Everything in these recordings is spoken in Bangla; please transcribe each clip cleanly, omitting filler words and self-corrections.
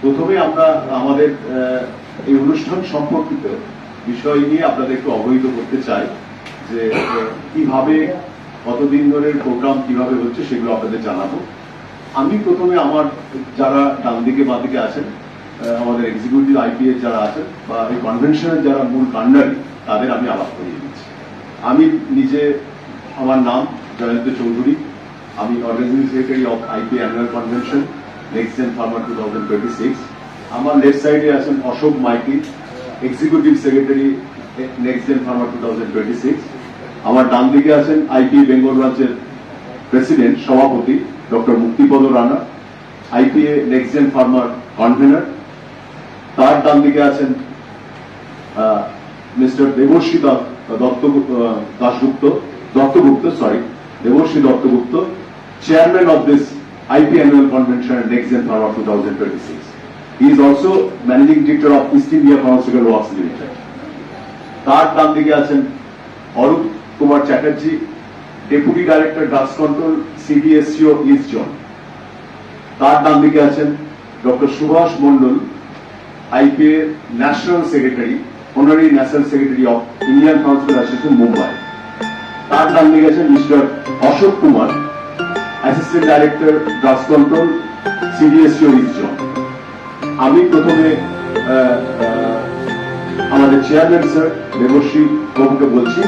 প্রথমে আমরা আমাদের এই অনুষ্ঠান সম্পর্কিত বিষয় নিয়ে আপনাদের একটু অবহিত করতে চাই যে কিভাবে কতদিন ধরে প্রোগ্রাম কিভাবে হচ্ছে সেগুলো আপনাদের জানাবো। আমি প্রথমে আমার যারা ডান দিকে বাঁ দিকে আছেন, আমাদের এক্সিকিউটিভ আইপিএস যারা আছেন বা এই কনভেনশনের যারা মূল কান্ডারি, তাদের আমি আলাপ করিয়ে দিচ্ছি। আমি নিজে, আমার নাম জয়ন্ত চৌধুরী, আমি organising secretary of IP annual convention next gen farmer 2026। আমার লেফট সাইডে আছেন Ashok Maiti, executive secretary next gen farmer 2026। আমার ডান দিকে আছেন আইপি বেঙ্গল ব্রাঞ্চের প্রেসিডেন্ট সভাপতি doctor Muktipada Rana, IPA next gen pharma convener. তার ডান দিকে আছেন mister Debashree Dattagupta, chairman of this IP annual convention and next gen Pharma 2026. He is also managing director of East India Pharmaceutical Works Limited. তার ডান দিকে আছেন Arup Kumar Chatterjee, deputy director drugs control CDSCO east zone. তার ডান দিকে আছেন doctor Subhash Mondal, IPA national secretary, honorary national secretary of Indian council association Mumbai. তার ডান দিকে আছেন mister Ashok Kumar, assistant director drugs control CDSCO east zone. আমি প্রথমে আমাদের চেয়ারম্যান স্যার দেবশ্রী বাবুকে বলছি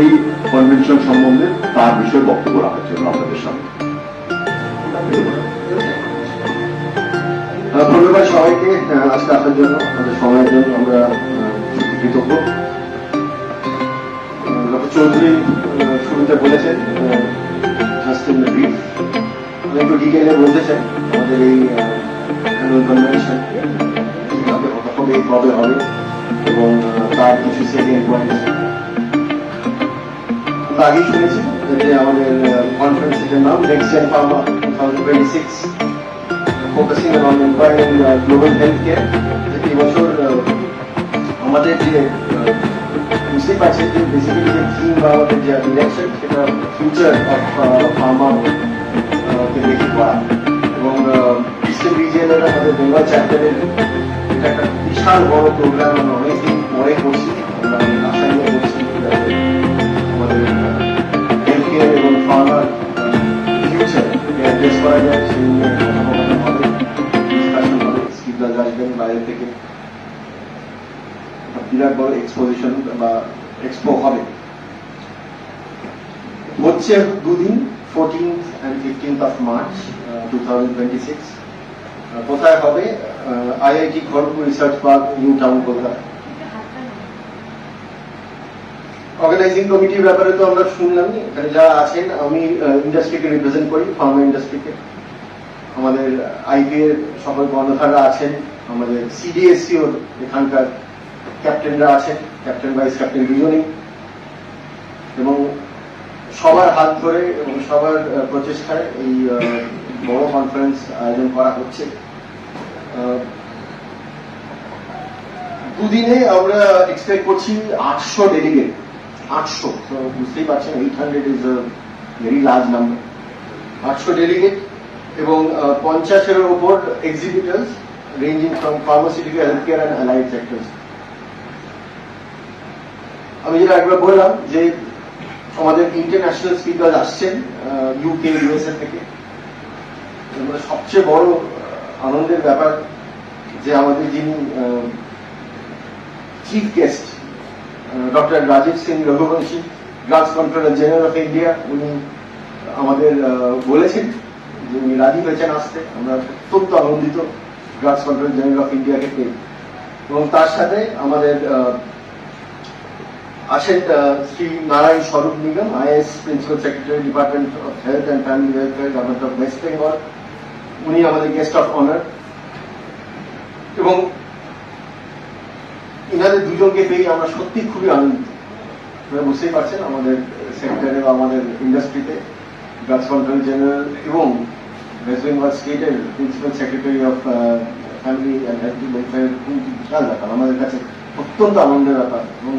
এই কনভেনশন সম্বন্ধে তার বিষয়ে বক্তব্য রাখার জন্য আপনাদের সামনে। ধন্যবাদ সবাইকে আজকে আসার জন্য, আমাদের সময়ের জন্য আমরা কৃতজ্ঞ। ডক্টর চৌধুরী শুরুতে বলেছেন জাস্ট ইন দ্য ব্রিফ, আমি একটু ডিটেইলে বলতে চাই আমাদের এই অ্যানুয়াল কনভেনশন কিভাবে হবে, কবে হবে এবং তার কিছু সেকেন্ড পয়েন্ট। আমরা আগেই শুনেছি যে আমাদের কনফারেন্সের নাম next gen pharma 2026, focusing on empowering global healthcare। এই বছর আমাদের যে বুঝতেই পারছেন যে বেসিক্যালি যে থিম বা আমাদের যে ডিরেকশন সেটা ফিউচার অফ ফার্মা কে দেখে করা এবং ইস্টার্ন রিজিয়নের আমাদের বেঙ্গল চ্যাপ্টারের এটা একটা বিশাল বড় প্রোগ্রাম। আমরা অনেকদিন পরে করছি, আমরা অনেক আশা নিয়ে করছি আমাদের হেলথকেয়ার এবং ফার্মার ফিউচার অ্যাড্রেস করা যায় সেই নিয়ে আসবেন বাইরে থেকে। বিরাট বড় এক্সপোজিশন বা এক্সপো হবে, হচ্ছে দুদিন 14th and 15th of March 2026। কোথায় হবে? IIT Kharagpur research park, new town, Kolkata. Organising কমিটির ব্যাপারে তো আমরা শুনলামই, এখানে যারা আছেন, আমি ইন্ডাস্ট্রিকে রিপ্রেজেন্ট করি, ফার্মা ইন্ডাস্ট্রিকে। আমাদের আইপিএ সকল কর্ণধাররা আছেন, আমাদের CDSCO এখানকার ক্যাপ্টেনরা আছেন, ক্যাপ্টেন ভাইস ক্যাপ্টেন দুজনেই, এবং সবার হাত ধরে এবং সবার প্রচেষ্টায় এই বড় কনফারেন্স আয়োজন করা হচ্ছে। দুদিনে আমরা এক্সপেক্ট করছি 800 ডেলিগেট। 800, তো বুঝতেই পারছেন 800 is a very large number. 800 delegate এবং 50-এর উপর exhibitors ranging from pharmaceutical, healthcare and allied sectors. আমি যেটা একবার বললাম যে আমাদের ইন্টারন্যাশনাল স্পিকার আসছেন UK, USA থেকে। সবচেয়ে বড় আনন্দের ব্যাপার যে আমাদের যিনি chief guest doctor Rajiv Singh Raghuvanshi, drugs controller general of India, উনি আমাদের বলেছেন যে উনি রাজি হয়েছেন আসতে। আমরা অত্যন্ত আনন্দিত ড্রাগস কন্ট্রোলার জেনারেল অফ ইন্ডিয়াকে পেয়ে। এবং তার সাথে আমাদের আছেন শ্রী নারায়ণ স্বরূপ নিগম, IAS principal secretary, department of health and family welfare, government of West Bengal. উনি আমাদের গেস্ট অফ অনার এবং ইনাদের দুজনকে পেয়ে আমরা সত্যি খুবই আনন্দিত। আপনারা বুঝতেই পারছেন আমাদের সেক্টরে বা আমাদের ইন্ডাস্ট্রিতে ড্রাগস কন্ট্রোল জেনারেল এবং ওয়েস্ট বেঙ্গল স্টেটের principal secretary of family and health welfare খুব বিশাল ব্যাপার, আমাদের কাছে অত্যন্ত আনন্দের ব্যাপার। এবং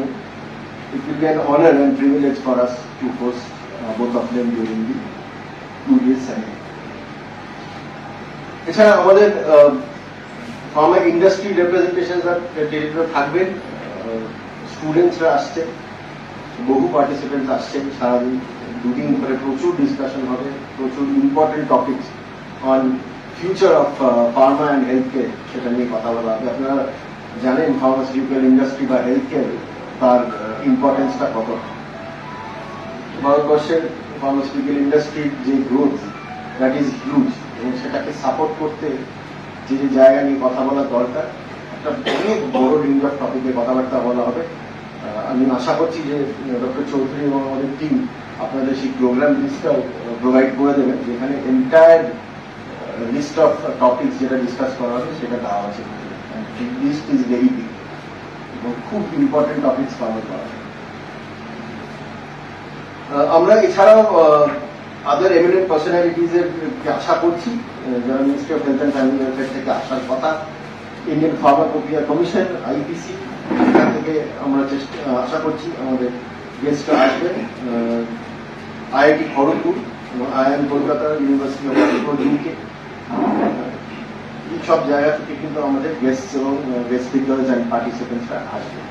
it will be an honor and privilege for us to host both of them during the 2 days session. এছাড়া আমাদের ফার্মা ইন্ডাস্ট্রি রিপ্রেজেন্টেশনরা টেরিটরি থাকবেন, স্টুডেন্টসরা আসছে, বহু পার্টিসিপেন্টস আসছেন, সারাদিন দুদিন ধরে প্রচুর ডিসকাশন হবে, প্রচুর important topics on future of Pharma and health care সেটা নিয়ে কথা বলা হবে। আপনারা জানেন ফার্মাসিউটিক্যাল ইন্ডাস্ট্রি বা হেলথ কেয়ার তার ইম্পর্টেন্সটা কত। ভারতবর্ষের ফার্মাসিউটিক্যাল ইন্ডাস্ট্রির যে গ্রোথ দ্যাট ইজ হিউজ, এবং সেটাকে সাপোর্ট করতে যে যে জায়গা নিয়ে কথা বলা দরকার, একটা অনেক বড় রেঞ্জ অফ টপিকে কথাবার্তা বলা হবে। আমি আশা করছি যে ডক্টর চৌধুরী এবং আমাদের টিম আপনাদের সেই প্রোগ্রাম লিস্টটাও প্রোভাইড করে দেবেন, যেখানে এন্টায়ার লিস্ট অফ টপিকস যেটা ডিসকাস করা হবে সেটা দেওয়া আছে। লিস্ট ইজ ভেরি বিগ এবং খুব ইম্পর্টেন্ট টপিকস কভার করা হবে। আমরা এছাড়াও আদার এমিনেন্ট পার্সোনালিটিজের আশা করছি, যারা ministry of health and family welfare থেকে আসার কথা, ইন্ডিয়ান ফার্মাকোপিয়া কমিশন আইপিসি, এখান থেকে আমরা আশা করছি আমাদের গেস্টরা আসবেন। আইআইটি খড়গপুর এবং IIM Kolkata, university of Oxford UK, এই সব জায়গা থেকে কিন্তু আমাদের গেস্ট এবং গেস্ট স্পিকার্স অ্যান্ড পার্টিসিপেন্টসরা আসবে।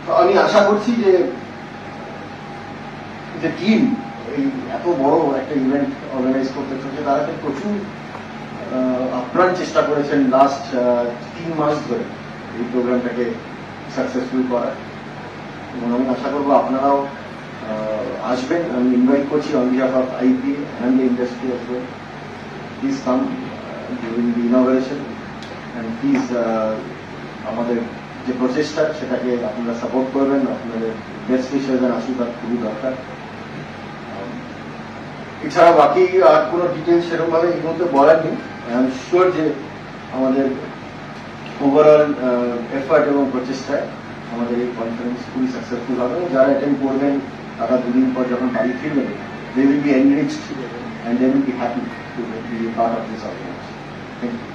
তো আমি আশা করছি যে টিম এই এত বড় একটা ইভেন্ট অর্গানাইজ করতে চলছে, তারা কিন্তু প্রচুর আপ্রাণ চেষ্টা করেছেন লাস্ট 3 মাস ধরে এই প্রোগ্রামটাকে সাকসেসফুল করার, এবং আমি আশা করবো আপনারাও আসবেন। আমি ইনভাইট করছি on behalf of IP and the industry of well, please come during the inauguration and please আমাদের যে প্রচেষ্টা সেটাকে আপনারা সাপোর্ট করবেন। আপনাদের বেস্ট উইশেস এর আশীর্বাদ খুবই দরকার। এছাড়া বাকি আর কোনো ডিটেলস সেরকম ভাবে এই মুহূর্তে বলার নেই। আই এম শিওর যে আমাদের ওভারঅল এফার্ট এবং প্রচেষ্টায় আমাদের এই কনফারেন্স খুবই সাকসেসফুল হবে। যারা অ্যাটেন্ড করবেন তারা দুদিন পর যখন বাড়ি ফিরবেন, they will be enriched and they will be happy to be part of this organisation. Thank you.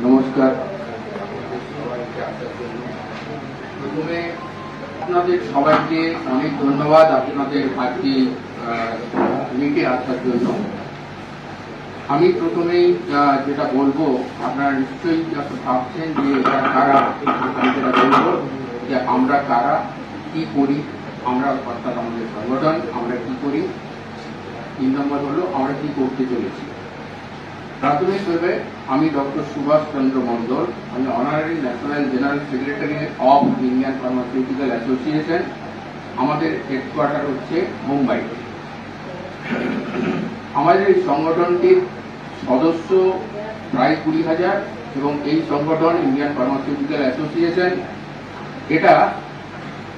নমস্কার। প্রথমে আপনাদের সবাইকে অনেক ধন্যবাদ আপনাদের আজকে মিটে আসার জন্য। আমি প্রথমেই যেটা বলবো, আপনারা নিশ্চয়ই ভাবছেন যে এটা কারা, আমি যেটা বলবো যে আমরা কারা, কি করি, আমরা অর্থাৎ আমাদের সংগঠন আমরা কি করি। 3 নম্বর হলো আমরা কি করতে চলেছি। প্রাথমিকভাবে আমি ডক্টর সুভাষ চন্দ্র মন্ডল, আমি honorary national general secretary of Indian pharmaceutical association. আমাদের হেডকোয়ার্টার হচ্ছে মুম্বাই। আমাদের এই সংগঠনটির সদস্য প্রায় 20,000 এবং এই সংগঠন ইন্ডিয়ান ফার্মাসিউটিক্যাল অ্যাসোসিয়েশন এটা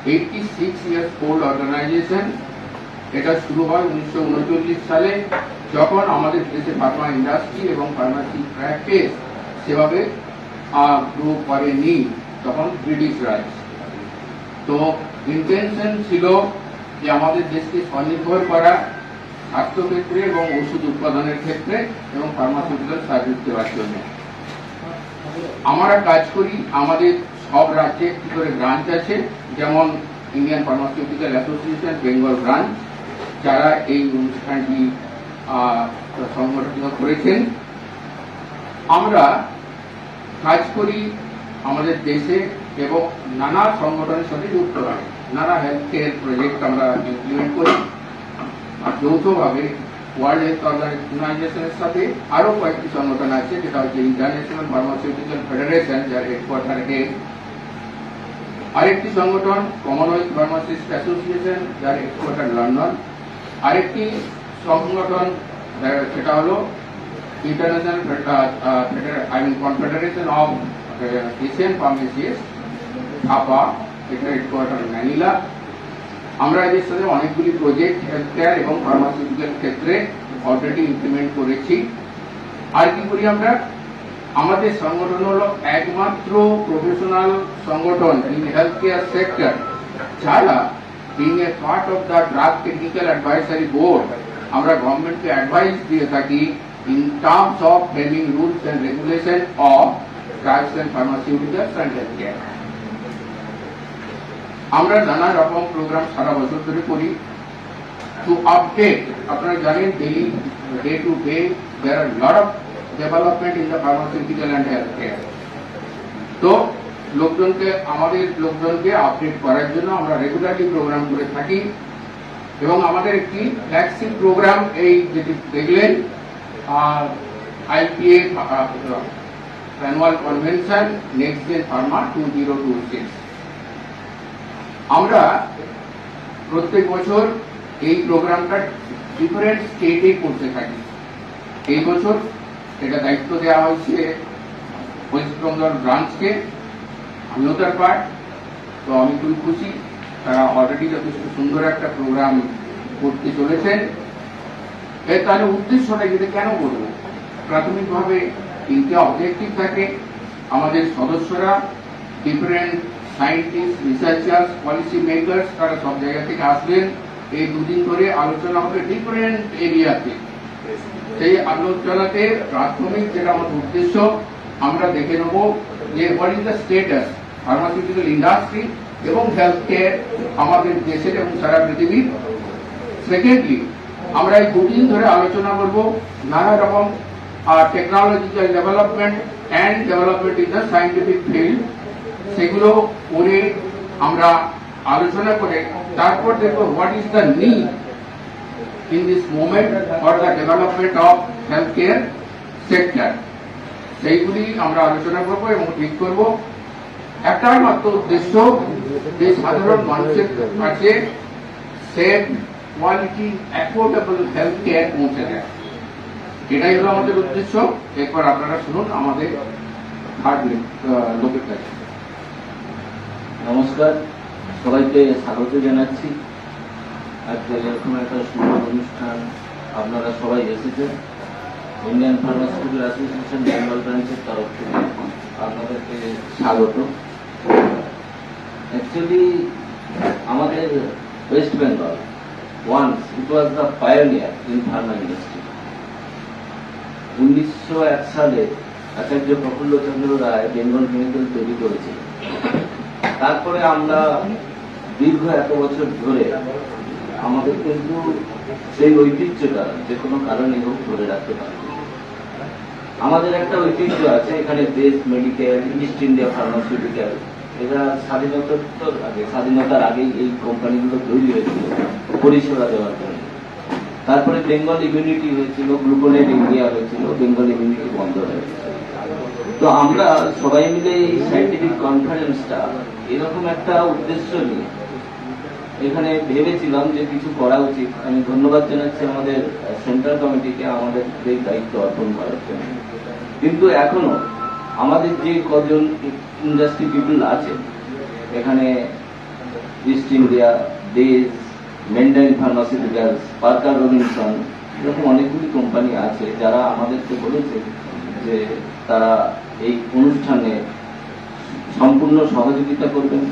86 ইয়ার্স ওল্ড অর্গানাইজেশন। এটা শুরু হয় 1939 সালে, যখন আমাদের দেশে ফার্মা ইন্ডাস্ট্রি এবং ফার্মাসি প্র্যাকটিস সেভাবে গ্রো করেনি, তখন ব্রিটিশ রাজ। তো ইন্টেনশন ছিল যে আমাদের দেশকে স্বনির্ভর করা স্বাস্থ্যক্ষেত্রে এবং ওষুধ উৎপাদনের ক্ষেত্রে এবং ফার্মাসিউটিক্যাল সার্ভিস দেওয়ার জন্য। আমরা কাজ করি, আমাদের সব রাজ্যে একটি করে ব্রাঞ্চ আছে, যেমন Indian pharmaceutical association Bengal branch, যারা এই অনুষ্ঠানটি সংগঠিত করেছেন। আমরা কাজ করি আমাদের দেশে এবং নানা সংগঠনের সাথে যুক্ত হয়, নানা হেলথ কেয়ার প্রজেক্ট আমরা ইমপ্লিমেন্ট করি। যৌথভাবে ওয়ার্ল্ড হেলথ অর্গানাইজেশনের সাথে আরো কয়েকটি সংগঠন আছে, যেটা হচ্ছে ইন্টারন্যাশনাল ফার্মাসিউটিক্যাল ফেডারেশন, যার হেডকোয়ার্টার আরেকটি সংগঠন কমনওয়েলথ ফার্মাসিস্ট অ্যাসোসিয়েশন, যার হেডকোয়ার্টার লন্ডন। আরেকটি সংগঠন সেটা হলো international confederation of Asian pharmacist, আপা, এটা হেডকোয়ার্টার ম্যানিলা। আমরা এদের সাথে অনেকগুলি প্রজেক্ট হেলথ কেয়ার এবং ফার্মাসিউটিক্যাল ক্ষেত্রে অলরেডি ইমপ্লিমেন্ট করেছি। আর কি করি আমরা, আমাদের সংগঠন হলো একমাত্র প্রফেশনাল সংগঠন ইন হেলথ কেয়ার সেক্টর যারা being a part of the drug technical advisory board, আমরা গভর্নমেন্টকে অ্যাডভাইস দিয়ে থাকি in terms of framing rules and regulation of drugs and pharmaceuticals and healthcare. আমরা নানা রকম প্রোগ্রাম সারা বছর ধরে করি। to update. আপনারা জানেন daily, day to day, there are a lot of development in the pharmaceutical and healthcare. তো আমাদের লোকজনকে আপডেট করার জন্য আমরা রেগুলারলি প্রোগ্রাম করে থাকি এবং আমাদের একটি ফ্ল্যাগশিপ প্রোগ্রাম এই যেটি দেখলেন IPA annual convention next gen pharma 2026। আমরা প্রত্যেক বছর এই প্রোগ্রামটা ডিফারেন্ট স্টেটে করতে থাকি। এই বছর এটা দায়িত্ব দেওয়া হয়েছে ওয়েস্ট বেঙ্গল ব্রাঞ্চকে, আমিও তার পার্ট। তো আমি খুবই খুশি, তারা অলরেডি যথেষ্ট সুন্দর একটা প্রোগ্রাম করতে চলেছেন। তাহলে উদ্দেশ্যটা যেটা কেন করব, প্রাথমিকভাবে তিনটে অবজেক্টিভ থাকে। আমাদের সদস্যরা different scientist, researchers, policy makers, তারা সব জায়গা থেকে আসবেন। এই দুদিন ধরে আলোচনা হবে ডিফারেন্ট এরিয়াতে। সেই আলোচনাতে প্রাথমিক যেটা আমাদের উদ্দেশ্য, আমরা দেখে নেব যে what is the status pharmaceutical industry এবং হেলথ কেয়ার আমাদের দেশের এবং সারা পৃথিবীর। সেকেন্ডলি, আমরা এই দুদিন ধরে আলোচনা করব নানা রকম technological development and development in the scientific field. সেগুলো করে আমরা আলোচনা করে তারপর দেখব what is the need in this moment for the development of healthcare sector। সেইগুলি আমরা আলোচনা করব এবং ঠিক করব। একটাই মাত্র উদ্দেশ্য, যে সাধারণ মানুষের কাছে safe, quality, affordable health care পৌঁছে দেয়। এটাই হলো আমাদের উদ্দেশ্য। এরপর আপনারা শুনুন আমাদের থার্ড লোকের কাছে। নমস্কার, সবাইকে স্বাগত জানাচ্ছি। আজকে এরকম একটা সুন্দর অনুষ্ঠান আপনারা সবাই এসেছেন। ইন্ডিয়ান ফার্মাসিউটিক্যাল অ্যাসোসিয়েশন বেঙ্গল ব্রাঞ্চের তরফ থেকে আপনাদেরকে স্বাগত। অ্যাকচুয়ালি আমাদের west Bengal once it was the pioneer in pharma industry. 1901 সালে আচার্য প্রফুল্লচন্দ্র রায় বেঙ্গল কেমিক্যাল তৈরি করেছিল। তারপরে আমরা দীর্ঘ এত বছর ধরে আমাদের কিন্তু সেই ঐতিহ্যটা যে কোনো কারণে হোক ধরে রাখতে পারি। আমাদের একটা ঐতিহ্য আছে এখানে, best medical, east India pharmaceutical. এরা স্বাধীনতার আগেই এই কোম্পানিগুলো তৈরি হয়েছিল পরিষেবা দেওয়ার জন্য। তারপরে বেঙ্গল ইমিউনিটি হয়েছিল, গ্লুকোনেট ইন্ডিয়া হয়েছিল, বেঙ্গল ইমিউনিটি বন্ধ হয়েছিল। তো আমরা সবাই মিলে এই সায়েন্টিফিক কনফারেন্সটা এরকম একটা উদ্দেশ্য নিয়ে এখানে ভেবেছিলাম যে কিছু করা উচিত। আমি ধন্যবাদ জানাচ্ছি আমাদের সেন্ট্রাল কমিটিকে আমাদের এই দায়িত্ব অর্পণ করার জন্য। কিন্তু এখনো আমাদের যে কজন ইন্ডাস্ট্রি পিপল আছে এখানে, East India, Dey's, Mendine pharmaceuticals, Parker Robinson, এরকম অনেকগুলি কোম্পানি আছে যারা আমাদেরকে বলেছে যে তারা এই অনুষ্ঠানে সম্পূর্ণ সহযোগিতা করবেন।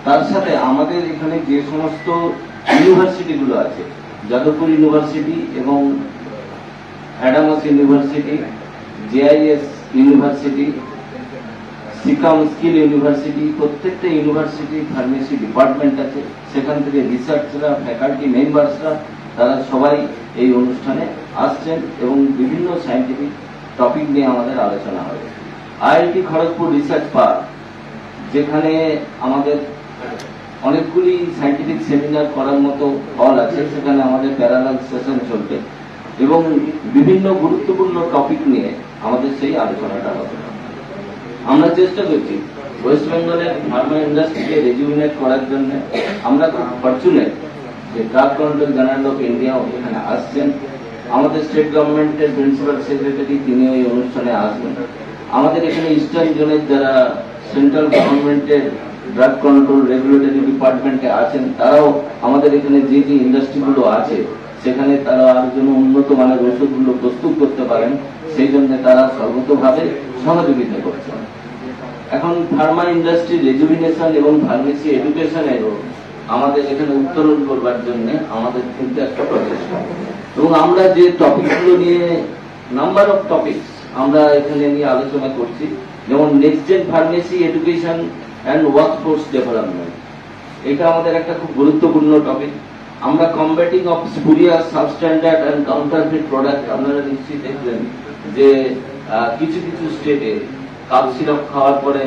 তার সাথে আমাদের এখানে যে সমস্ত ইউনিভার্সিটিগুলো আছে, যাদবপুর ইউনিভার্সিটি এবং Adamas university, JIS university, caecum skill university, প্রত্যেকটা ইউনিভার্সিটি ফার্মেসি ডিপার্টমেন্ট আছে। সেখান থেকে রিসার্চরা, ফ্যাকাল্টি মেম্বার্সরা, তারা সবাই এই অনুষ্ঠানে আসছেন এবং বিভিন্ন সায়েন্টিফিক টপিক নিয়ে আমাদের আলোচনা হবে। IIT খড়গপুর রিসার্চ পার্ক, যেখানে আমাদের অনেকগুলি সায়েন্টিফিক সেমিনার করার মতো হল আছে, সেখানে আমাদের প্যারালাল সেশন চলবে এবং বিভিন্ন গুরুত্বপূর্ণ টপিক নিয়ে আমাদের সেই আলোচনাটা হবে। আমরা চেষ্টা করছি ওয়েস্ট বেঙ্গলের ফার্মা ইন্ডাস্ট্রিকে রেজুভিনেট করার জন্য। আমরা খুব ফরচুনেট যে drug control general of India এখানে আসছেন। আমাদের স্টেট গভর্নমেন্টের প্রিন্সিপাল সেক্রেটারি তিনি ওই অনুষ্ঠানে আসবেন। আমাদের এখানে ইস্টার্ন জোনের যারা সেন্ট্রাল গভর্নমেন্টের ড্রাগ কন্ট্রোল রেগুলেটরি ডিপার্টমেন্টে আছেন, তারাও আমাদের এখানে যে যে ইন্ডাস্ট্রিগুলো আছে সেখানে তারা আর জন্য উন্নত মানের ওষুধগুলো প্রস্তুত করতে পারেন, সেই জন্য তারা সর্বতভাবে সহযোগিতা করছেন। এখন ফার্মা ইন্ডাস্ট্রি রেজুভিনেশন এবং ফার্মেসি এডুকেশনেরও আমাদের এখানে উত্তরণ করবার জন্য আমাদের কিন্তু একটা প্রচেষ্টা। এবং আমরা যে টপিকগুলো নিয়ে, নাম্বার অফ টপিকস আমরা এখানে নিয়ে আলোচনা করছি, যেমন next gen pharmacy education and workforce development, এটা আমাদের একটা খুব গুরুত্বপূর্ণ টপিক। আমরা combating of spurious substandard and counterfeit product, আপনারা নিশ্চয়ই দেখবেন যে কিছু কিছু স্টেটে কাপ সিরাপ খাওয়ার পরে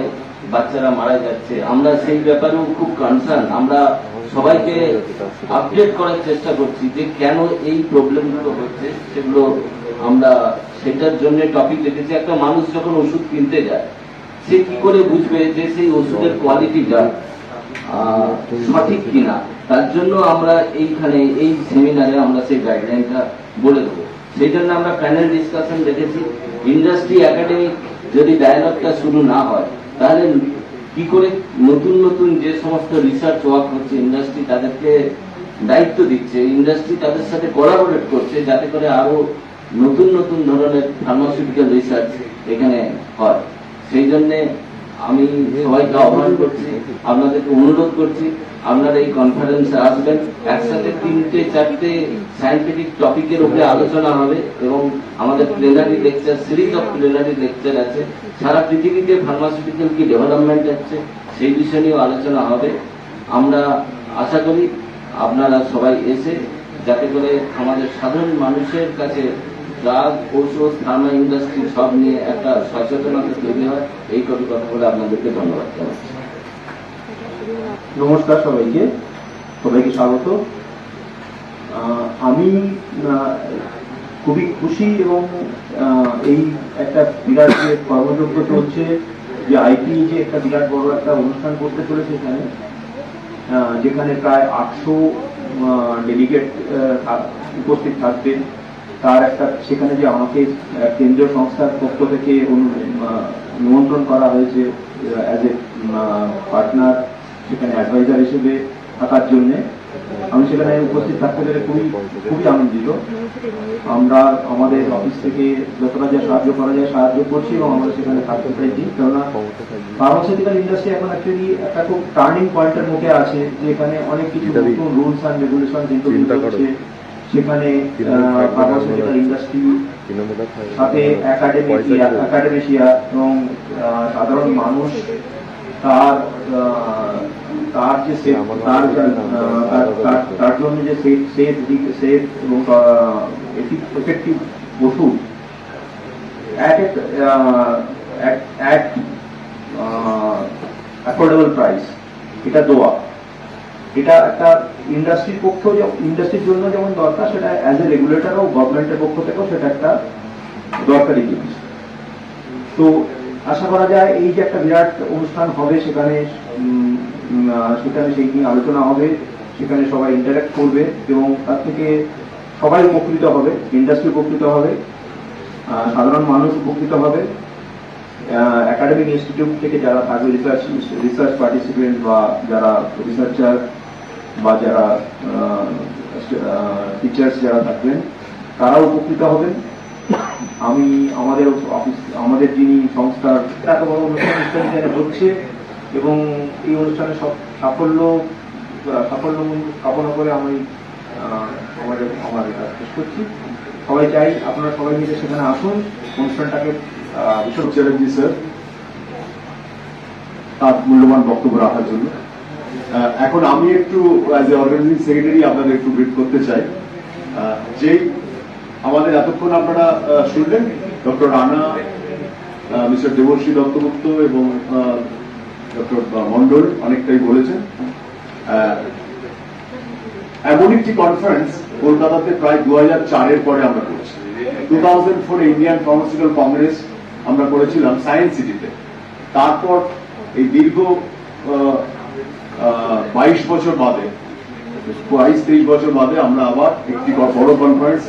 বাচ্চারা মারা যাচ্ছে। আমরা সেই ব্যাপারেও খুব কনসার্ন। আমরা সবাইকে আপডেট করার চেষ্টা করছি যে কেন এই প্রবলেমগুলো হচ্ছে, সেগুলো আমরা সেটার জন্য টপিক রেখেছি। একটা মানুষ যখন ওষুধ কিনতে যায়, সে কি করে বুঝবে যে সেই ওষুধের কোয়ালিটিটা সঠিক কিনা? তার জন্য আমরা এইখানে এই সেমিনারে আমরা সেই গাইডলাইনটা বলে দেবো। সেই জন্য আমরা প্যানেল ডিসকাশন রেখেছি। ইন্ডাস্ট্রি একাডেমিক যদি ডায়ালগটা শুরু না হয়, তাহলে কি করে নতুন নতুন যে সমস্ত রিসার্চ ওয়ার্ক হচ্ছে, ইন্ডাস্ট্রি তাদেরকে দায়িত্ব দিচ্ছে, ইন্ডাস্ট্রি তাদের সাথে কোলাবোরেট করছে, যাতে করে আরো নতুন নতুন ধরনের ফার্মাসিউটিক্যাল রিসার্চ এখানে হয়। সেই জন্যে আমি সবাইকে আহ্বান করছি, আপনাদেরকে অনুরোধ করছি, আপনারা এই কনফারেন্সে আসবেন। একসাথে 3-4টে সায়েন্টিফিক টপিকের উপরে আলোচনা হবে এবং আমাদের plenary lecture, series of plenary lecture আছে। সারা পৃথিবীতে ফার্মাসিউটিক্যাল কি ডেভেলপমেন্ট হচ্ছে সেই বিষয় নিয়েও আলোচনা হবে। আমরা আশা করি আপনারা সবাই এসে, যাতে করে আমাদের সাধারণ মানুষের কাছে ড্রাগ, ঔষধ, ফার্মা ইন্ডাস্ট্রি সব নিয়ে একটা সচেতনতা তৈরি হয়। এই কথা বলে আপনাদেরকে ধন্যবাদ জানাচ্ছি। নমস্কার সবাইকে, সবাইকে স্বাগত। আমি খুবই খুশি এবং এই একটা বিরাট যে কর্মযজ্ঞ চলছে, যে আইপি যে একটা বিরাট বড় একটা অনুষ্ঠান করতে চলেছে এখানে, যেখানে প্রায় 800 ডেলিগেট উপস্থিত থাকবেন। তার একটা সেখানে যে আমাকে কেন্দ্রীয় সংস্থার পক্ষ থেকে নিমন্ত্রণ করা হয়েছে অ্যাজ এ পার্টনার, সেখানে অ্যাডভাইজার হিসেবে থাকার জন্য আমি সেখানে উপস্থিত থাকতে পেরে খুবই আনন্দিত। আমরা আমাদের অফিস থেকে যতটা যা সাহায্য করা যায় সাহায্য করছি এবং আমরা সেখানে থাকতে পেরেছি। কেননা ফার্মাসিউটিক্যাল ইন্ডাস্ট্রি এখন অ্যাকচুয়ালি একটা খুব টার্নিং পয়েন্টের মুখে আছে, যে এখানে অনেক কিছু নতুন রুলস অ্যান্ড রেগুলেশন ইন্ট্রোডিউস হচ্ছে। সেখানে ফার্মাসিউটিক্যাল ইন্ডাস্ট্রি সাথে একাডেমিশিয়া এবং সাধারণ মানুষ তার যে তার জন্য যে সেফ এবং এফেক্টিভ ওষুধ at অ্যাফোর্ডেবল প্রাইস এটা দেওয়া, এটা একটা ইন্ডাস্ট্রির পক্ষেও, ইন্ডাস্ট্রির জন্য যেমন দরকার, সেটা অ্যাজ এ রেগুলেটর ও গভর্নমেন্টের পক্ষ থেকেও সেটা একটা দরকারি জিনিস। তো আশা করা যায় এই যে একটা বিরাট অনুষ্ঠান হবে, সেখানে সেই নিয়ে আলোচনা হবে, সেখানে সবাই ইন্টারঅ্যাক্ট করবে এবং তার থেকে সবাই উপকৃত হবে। ইন্ডাস্ট্রি উপকৃত হবে, সাধারণ মানুষ উপকৃত হবে, একাডেমিক ইনস্টিটিউট থেকে যারা থাকবে, রিসার্চ পার্টিসিপেন্ট বা যারা রিসার্চার বা যারা টিচার্স যারা থাকবেন, তারাও উপকৃত হবেন। আমি আমাদের যিনি সংস্থার এত বড় অনুষ্ঠান হচ্ছে এবং এই অনুষ্ঠানে সাফল্য কামনা করে আমি আমার কাজ শেষ করছি। সবাই চাই আপনারা সবাই মিলে সেখানে আসুন, অনুষ্ঠানটাকে বিশপ চ্যাটার্জি স্যার তার মূল্যবান বক্তব্য রাখার জন্য। এখন আমি একটু অ্যাজ এ অর্গানাইজিং সেক্রেটারি আপনাদের একটু ব্রিফ করতে চাই। যেই আমাদের এতক্ষণ আপনারা শুনলেন ডক্টর রানা, মিস্টার দেবশ্রী দত্তগুপ্ত এবং ডক্টর মন্ডল অনেকটাই বলেছেন। এমন একটি কনফারেন্স কলকাতাতে প্রায় 2004-এর পরে আমরা করছি। 2004 ইন্ডিয়ান ফার্মাসিউটিক্যাল কংগ্রেস আমরা করেছিলাম সায়েন্স সিটিতে। তারপর এই দীর্ঘ 22 বছর বাদে, 22-23 বছর বাদে আমরা আবার একটি বড় conference,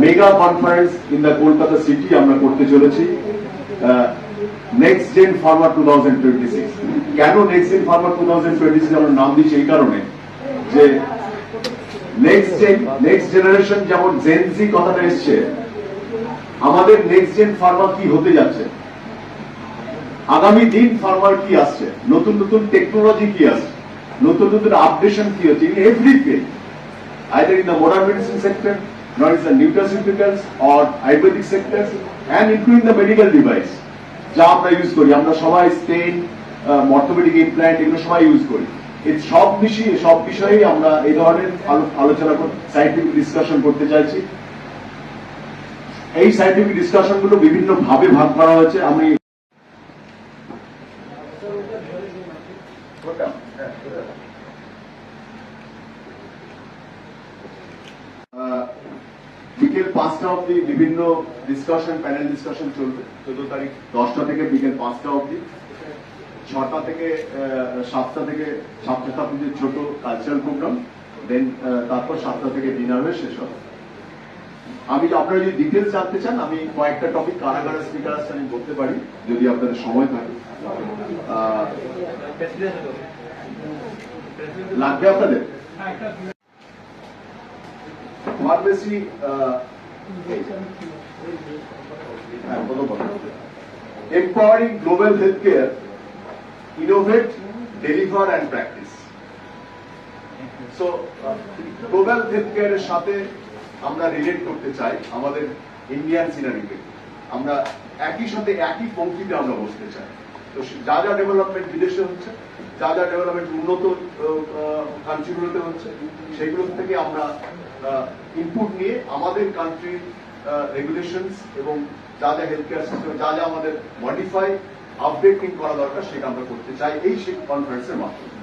mega conference in the Kolkata city আমরা করতে চলেছি। Next gen pharma 2026। কেন নেক্সট জেন ফার্মা 2026 আমরা নাম দিচ্ছি? এই কারণে যে নেক্সট জেনারেশন, যেমন জেনজি কথাটা এসছে, আমাদের নেক্সট জেন ফার্মা কি হতে যাচ্ছে, আগামী দিন ফার্মার কি আসছে, নতুন নতুন টেকনোলজি কি আসছে, নতুন নতুন আপডেশন কি হচ্ছে, in every field, either in the modern medicine sector, not in the nutraceuticals or Ayurvedic sector, and including the medical device যা আমরা ইউজ করি। আমরা সবাই স্টেন, অর্থোপেডিক ইমপ্ল্যান্ট, এগুলো সবাই ইউজ করি। এই সব বিষয়ে আমরা এই ধরনের আলোচনা সাইন্টিফিক ডিসকাশন করতে চাইছি। এই সাইন্টিফিক ডিসকাশন গুলো বিভিন্ন ভাবে ভাগ করা হয়েছে। আমি বিকেল 5টা অবধি বিভিন্ন ডিসকাশন, প্যানেল ডিসকাশন চলবে। 14 তারিখ 10টা থেকে বিকেল 5টা অবধি। 6টা থেকে 7টা থেকে 7টা পর্যন্ত ছোট কালচারাল প্রোগ্রাম, দেন তারপর 7টা থেকে ডিনার হয়ে শেষ হবে। আমি আপনারা যদি ডিটেলস জানতে চান, আমি কয়েকটা টপিক কারাগারের স্পিকার আসছে আমি বলতে পারি যদি আপনাদের সময় থাকে। লাগবে আপনাদের? Pharmacy empowering global healthcare, innovate, deliver and practice. So global healthcare এর সাথে আমরা রিলেট করতে চাই আমাদের ইন্ডিয়ান সিনারিকে। আমরা একই সাথে একই পঙ্ক্তিতে আমরা বসতে চাই। তো যা যা ডেভেলপমেন্ট বিদেশে হচ্ছে, যা যা ডেভেলপমেন্ট উন্নত কান্ট্রিগুলোতে হচ্ছে, সেগুলো থেকে আমরা ইনপুট নিয়ে আমাদের কান্ট্রির রেগুলেশনস এবং যা যা হেলথ কেয়ার সিস্টেম যা যা আমাদের মডিফাই আপডেটিং করা দরকার সেটা আমরা করতে চাই এই কনফারেন্সের মাধ্যমে।